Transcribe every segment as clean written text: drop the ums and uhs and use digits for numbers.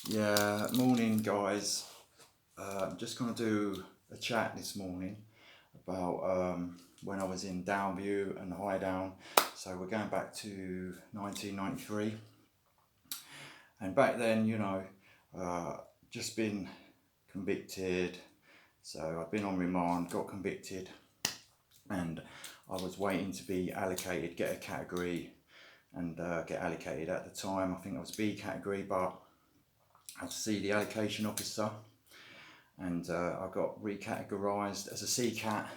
Yeah, morning guys. I'm just going to do a chat this morning about when I was in Downview and High Down. So we're going back to 1993. And back then, just been convicted. So I've been on remand, got convicted, and I was waiting to be allocated, get a category, and get allocated. At the time, I think I was B category, but I had to see the allocation officer, and I got recategorised as a C cat.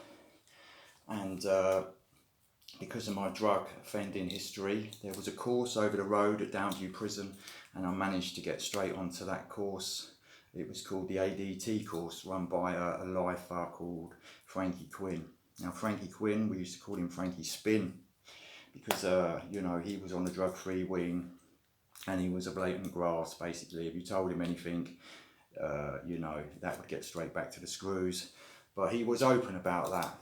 And because of my drug offending history, there was a course over the road at Downview Prison, and I managed to get straight onto that course. It was called the ADT course, run by a lifer called Frankie Quinn. Now Frankie Quinn, we used to call him Frankie Spin, because he was on the drug-free wing, and he was a blatant grass. Basically, if you told him anything, that would get straight back to the screws. But he was open about that.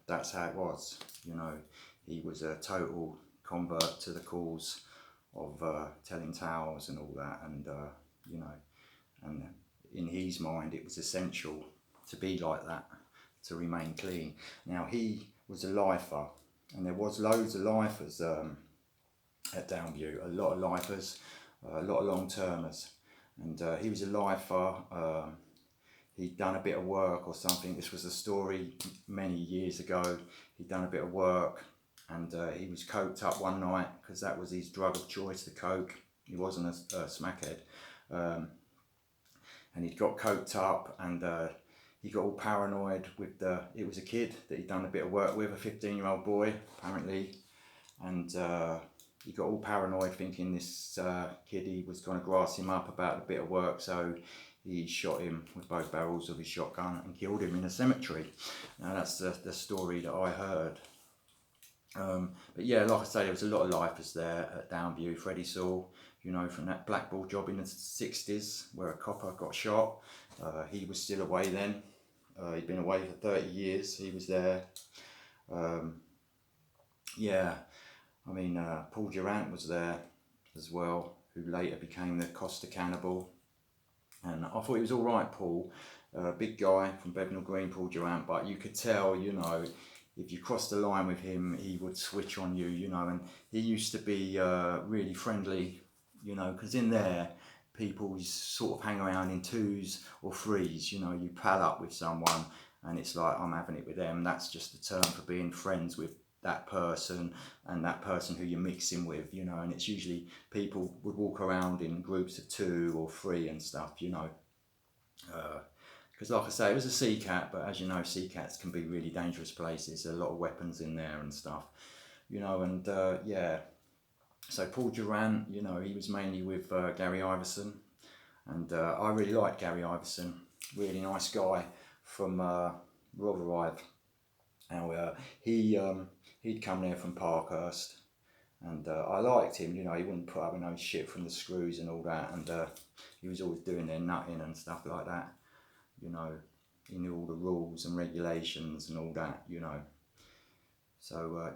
That's how it was. He was a total convert to the cause of telling tales and all that. And and in his mind, it was essential to be like that, to remain clean. Now he was a lifer, and there was loads of lifers at Downview, a lot of lifers, a lot of long-termers, and he was a lifer. He'd done a bit of work or something. This was a story many years ago. He'd done a bit of work, and he was coked up one night, because that was his drug of choice, the coke. He wasn't a smackhead, and he'd got coked up, and he got all paranoid with it was a kid that he'd done a bit of work with, a 15-year-old boy apparently, and he got all paranoid thinking this kid, he was going to grass him up about a bit of work, so he shot him with both barrels of his shotgun and killed him in a cemetery. Now that's the story that I heard. But yeah, like I say, there was a lot of lifers there at Downview. Freddie Saul, from that blackball job in the 60s where a copper got shot. He was still away then. He'd been away for 30 years. He was there. Paul Durant was there as well, who later became the Costa Cannibal. And I thought he was all right, Paul. Big guy from Bethnal Green, Paul Durant, but you could tell, if you crossed the line with him, he would switch on you, and he used to be really friendly, because in there, people sort of hang around in twos or threes, you pal up with someone, and it's like, I'm having it with them. That's just the term for being friends with that person and that person who you're mixing with, and it's usually people would walk around in groups of 2 or 3 and stuff, because like I say, it was a sea cat, but as you know, sea cats can be really dangerous places. There are a lot of weapons in there and stuff, so Paul Durant, he was mainly with Gary Iverson, and I really liked Gary Iverson, really nice guy from Rotherhithe. Now he'd come there from Parkhurst, and I liked him. He wouldn't put up with no shit from the screws and all that, and he was always doing their nutting and stuff like that. He knew all the rules and regulations and all that. So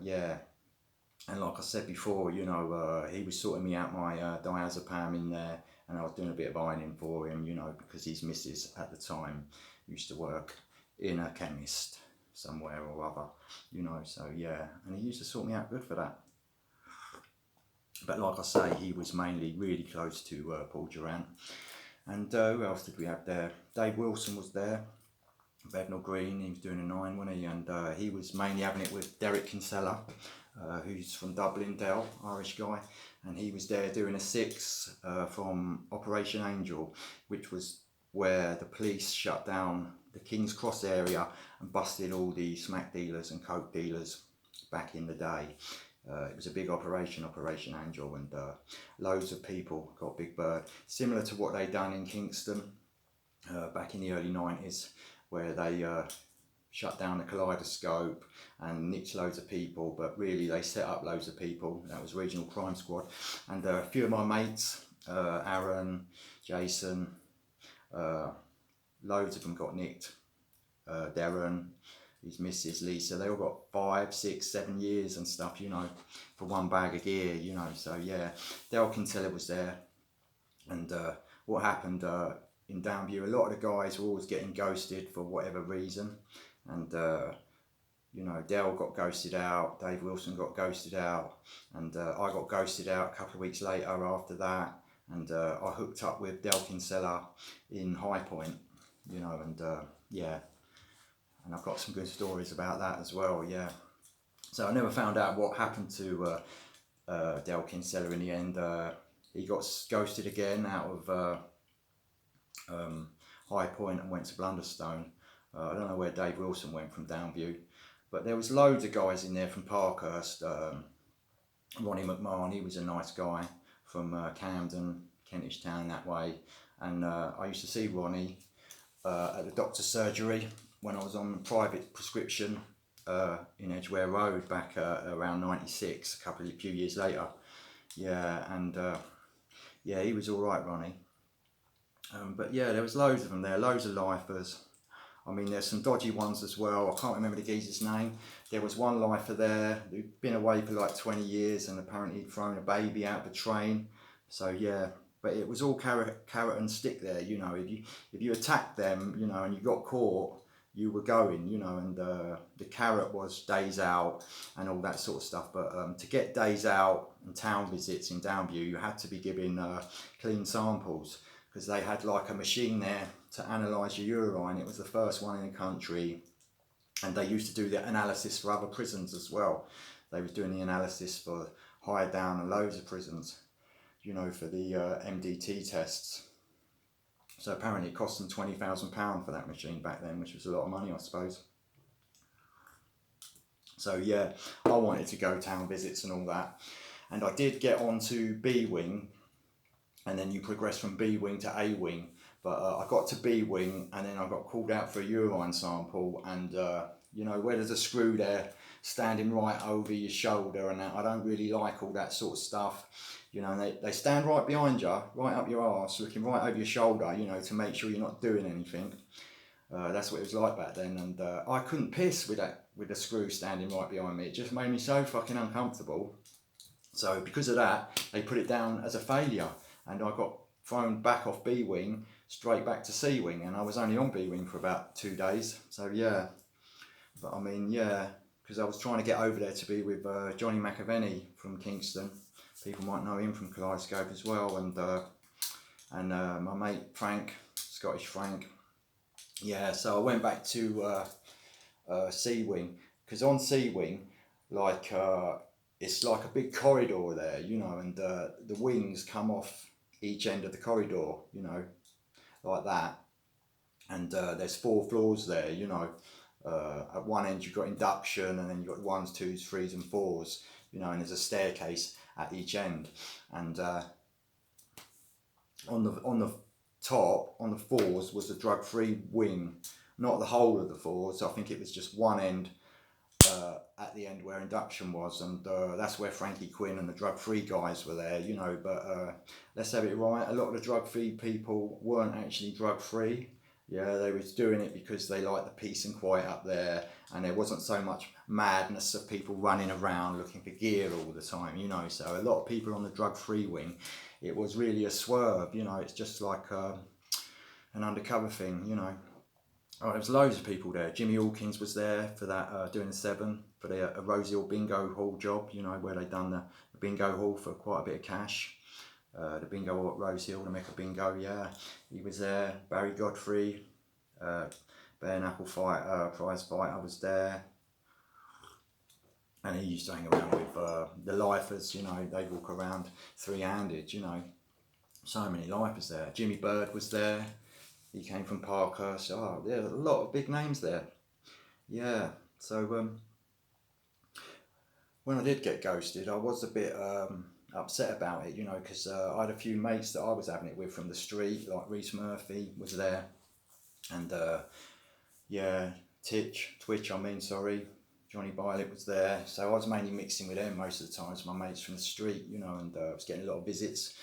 and like I said before, he was sorting me out my diazepam in there, and I was doing a bit of ironing for him, because his missus at the time used to work in a chemist somewhere or other, so yeah, and he used to sort me out good for that. But like I say, he was mainly really close to Paul Durant. And who else did we have there? Dave Wilson was there, Bethnal Green. He was doing a 9, wasn't he? And he was mainly having it with Derek Kinsella, who's from Dublin, Dell, Irish guy, and he was there doing a 6 from Operation Angel, which was where the police shut down the King's Cross area and busted all the smack dealers and coke dealers back in the day. It was a big operation, Operation Angel, and loads of people got Big Bird, similar to what they'd done in Kingston back in the early 90s, where they shut down the Kaleidoscope and nicked loads of people, but really they set up loads of people. That was Regional Crime Squad, and a few of my mates, Aaron, Jason, loads of them got nicked. Darren, his missus Lisa, they all got 5, 6, 7 years and stuff, for one bag of gear, so yeah. Dale Kinsella was there, And what happened in Downview, a lot of the guys were always getting ghosted for whatever reason. And you know, Dell got ghosted out, Dave Wilson got ghosted out, and I got ghosted out a couple of weeks later after that. And I hooked up with Del Kinsella in High Point, you know, and yeah, and I've got some good stories about that as well, yeah. So I never found out what happened to Del Kinsella in the end. He got ghosted again out of High Point and went to Blunderstone. I don't know where Dave Wilson went from Downview, but there was loads of guys in there from Parkhurst. Ronnie McMahon, he was a nice guy from Camden, Kentish Town that way. And I used to see Ronnie at the doctor's surgery when I was on private prescription in Edgware Road back around '96, a few years later. Yeah, and yeah, he was all right, Ronnie. But yeah, there was loads of them there, loads of lifers. I mean, there's some dodgy ones as well. I can't remember the geezer's name. There was one lifer there who'd been away for like 20 years and apparently he'd thrown a baby out of the train. So yeah, but it was all carrot and stick there, you know. If you attacked them, you know, and you got caught, you were going, you know, and the carrot was days out and all that sort of stuff. But to get days out and town visits in Downview, you had to be given clean samples, because they had like a machine there to analyse your urine. It was the first one in the country, and they used to do the analysis for other prisons as well. They was doing the analysis for Higher Down and loads of prisons, you know, for the MDT tests. So apparently it cost them £20,000 for that machine back then, which was a lot of money, I suppose. So yeah, I wanted to go town visits and all that, and I did get onto B wing, and then you progress from B wing to A wing. But I got to B wing and then I got called out for a urine sample, and you know, where there's a screw there standing right over your shoulder and that, I don't really like all that sort of stuff. You know, they stand right behind you, right up your arse, looking right over your shoulder, you know, to make sure you're not doing anything. That's what it was like back then, and I couldn't piss with the screw standing right behind me. It just made me so fucking uncomfortable. So because of that, they put it down as a failure, and I got thrown back off B wing straight back to C wing, and I was only on B wing for about 2 days. So yeah, but I mean, yeah, because I was trying to get over there to be with Johnny McAvenny from Kingston. People might know him from Kaleidoscope as well, and my mate Frank, Scottish Frank. Yeah, so I went back to C wing, because on C wing, like it's like a big corridor there, you know, and the wings come off each end of the corridor, you know, like that. And there's 4 floors there, you know. At one end you've got induction, and then you've got 1s, 2s, 3s and 4s, you know, and there's a staircase at each end. And on the top, on the 4s, was a drug-free wing, not the whole of the 4s. I think it was just one end at the end where induction was, and that's where Frankie Quinn and the drug-free guys were there, you know. But let's have it right, a lot of the drug-free people weren't actually drug-free. Yeah, they was doing it because they liked the peace and quiet up there, and there wasn't so much madness of people running around looking for gear all the time, you know. So a lot of people on the drug-free wing, it was really a swerve, you know. It's just like an undercover thing, you know. Oh, there was loads of people there. Jimmy Hawkins was there for that, doing the 7 for the Rose Hill bingo hall job, you know, where they done the bingo hall for quite a bit of cash. The bingo hall at Rose Hill, the Mecca bingo, yeah, he was there. Barry Godfrey, bare knuckle fight, prize fighter was there, and he used to hang around with the lifers, you know. They'd walk around 3-handed, you know. So many lifers there. Jimmy Bird was there. He came from Parkhurst. Oh, yeah, a lot of big names there. Yeah, so when I did get ghosted, I was a bit upset about it, you know, because I had a few mates that I was having it with from the street, like Reese Murphy was there, and yeah, Twitch, Johnny Violet was there. So I was mainly mixing with them most of the times, my mates from the street, you know, and I was getting a lot of visits.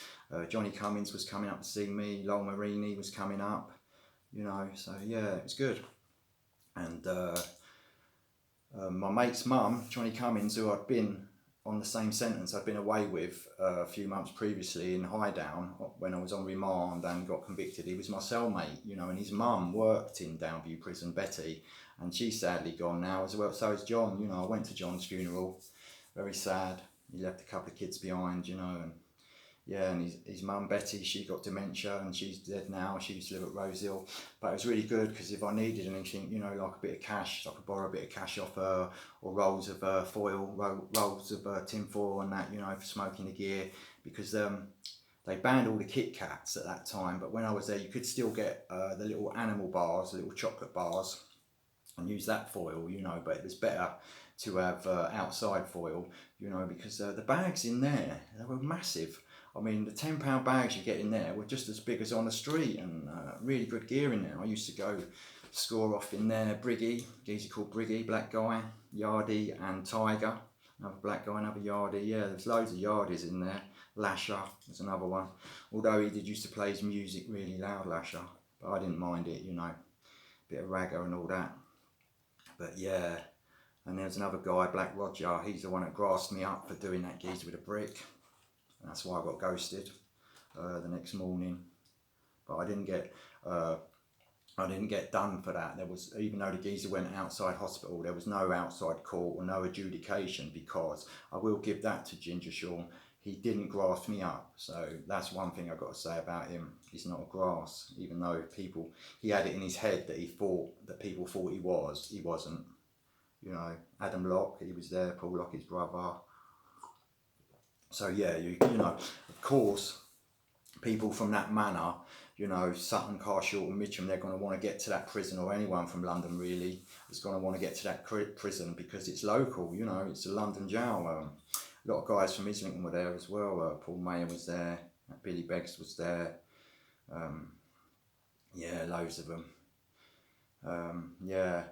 Johnny Cummins was coming up to see me, Lowell Marini was coming up, you know, so yeah, it was good. And my mate's mum, Johnny Cummins, who I'd been on the same sentence I'd been away with a few months previously in Highdown when I was on remand and got convicted. He was my cellmate, you know, and his mum worked in Downview Prison, Betty, and she's sadly gone now as well. So is John. You know, I went to John's funeral, very sad. He left a couple of kids behind, you know, and yeah, and his mum Betty, she got dementia and she's dead now. She used to live at Rosehill, but it was really good because if I needed anything, you know, like a bit of cash, I could borrow a bit of cash off her, or rolls of foil, rolls of tin foil and that, you know, for smoking the gear, because they banned all the Kit Kats at that time. But when I was there, you could still get the little animal bars, the little chocolate bars, and use that foil, you know. But it was better to have outside foil, you know, because the bags in there, they were massive. I mean, the £10 bags you get in there were just as big as on the street, and really good gear in there. I used to go score off in there. Briggy, geezer called Briggy, black guy, Yardie and Tiger, another black guy, another Yardie. Yeah, there's loads of Yardies in there. Lasher was another one. Although he did used to play his music really loud, Lasher, but I didn't mind it, you know, bit of ragger and all that. But yeah, and there's another guy, Black Roger. He's the one that grassed me up for doing that geezer with a brick. That's why I got ghosted the next morning. But I didn't get done for that. There was, even though the geezer went outside hospital, there was no outside court or no adjudication, because I will give that to Ginger Sean. He didn't grass me up. So that's one thing I've got to say about him. He's not a grass, even though he had it in his head that people thought he was. He wasn't. You know, Adam Locke, he was there, Paul Locke, his brother. So yeah, you know, of course, people from that manor, you know, Sutton, Carshalton and Mitcham, they're going to want to get to that prison, or anyone from London really is going to want to get to that prison because it's local, you know, it's a London jail. A lot of guys from Islington were there as well. Paul Mayer was there, Billy Beggs was there. Yeah, loads of them. Yeah.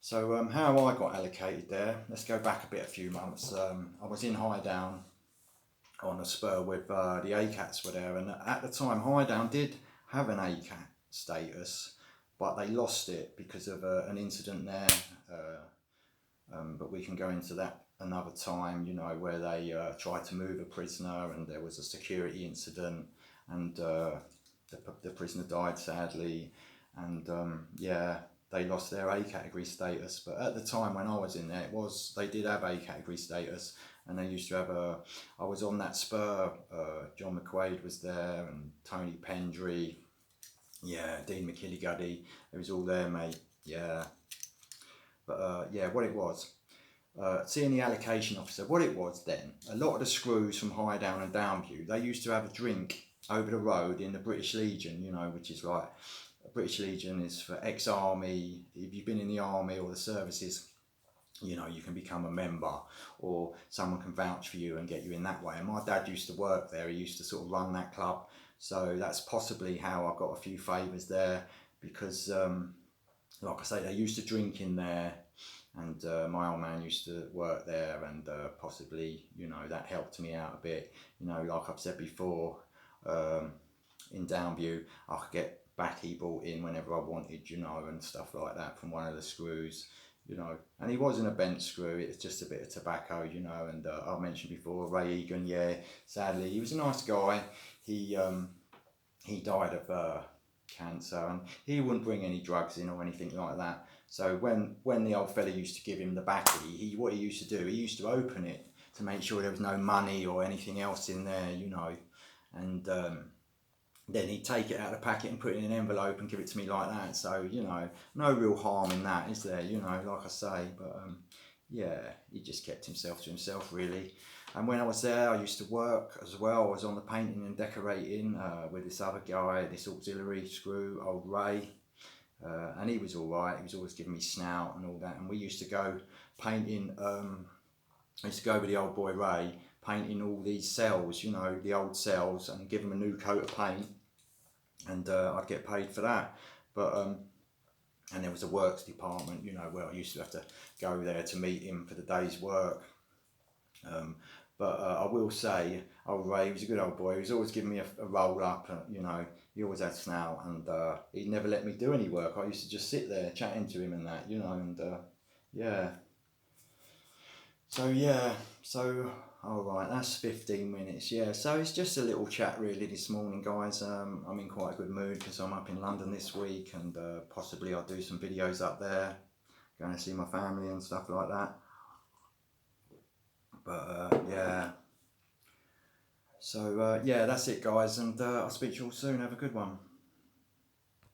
So how I got allocated there, let's go back a few months. I was in Highdown on a spur with the ACATs were there, and at the time Highdown did have an ACAT status, but they lost it because of an incident there. But we can go into that another time, you know, where they tried to move a prisoner and there was a security incident, and the prisoner died sadly, and yeah, they lost their A category status. But at the time when I was in there, they did have A category status, and they used to have I was on that spur, John McQuaid was there, and Tony Pendry, yeah, Dean McKilliguddy, it was all there, mate, yeah. But yeah, what it was, seeing the allocation officer, what it was then, a lot of the screws from Highdown and Downview, they used to have a drink over the road in the British Legion, you know, which is like, British Legion is for ex-army. If you've been in the army or the services, you know, you can become a member, or someone can vouch for you and get you in that way. And my dad used to work there. He used to sort of run that club. So that's possibly how I got a few favours there, because like I say, they used to drink in there, and my old man used to work there, and possibly, you know, that helped me out a bit. You know, like I've said before, in Downview, I could get backy bought in whenever I wanted, you know, and stuff like that from one of the screws, you know. And he wasn't a bent screw, it's just a bit of tobacco, you know. And I mentioned before, Ray Egan, yeah, sadly, he was a nice guy. He died of cancer, and he wouldn't bring any drugs in or anything like that. So when the old fella used to give him the backy, what he used to do, he used to open it to make sure there was no money or anything else in there, you know. And then he'd take it out of the packet and put it in an envelope and give it to me like that. So, you know, no real harm in that, is there? You know, like I say, but yeah, he just kept himself to himself, really. And when I was there, I used to work as well. I was on the painting and decorating with this other guy, this auxiliary screw, old Ray. And he was all right. He was always giving me snout and all that. And we used to go painting, I used to go with the old boy Ray, painting all these cells, you know, the old cells, and give them a new coat of paint. And I'd get paid for that. But and there was a works department, you know, where I used to have to go there to meet him for the day's work. But I will say, old Ray was a good old boy. He was always giving me a roll up, you know. He always had snout, and he'd never let me do any work. I used to just sit there chatting to him and that, you know. And yeah. So yeah, so alright, that's 15 minutes. Yeah, so it's just a little chat really this morning, guys. I'm in quite a good mood because I'm up in London this week, and possibly I'll do some videos up there, going to see my family and stuff like that. But yeah, so yeah, that's it, guys, and I'll speak to you all soon. Have a good one.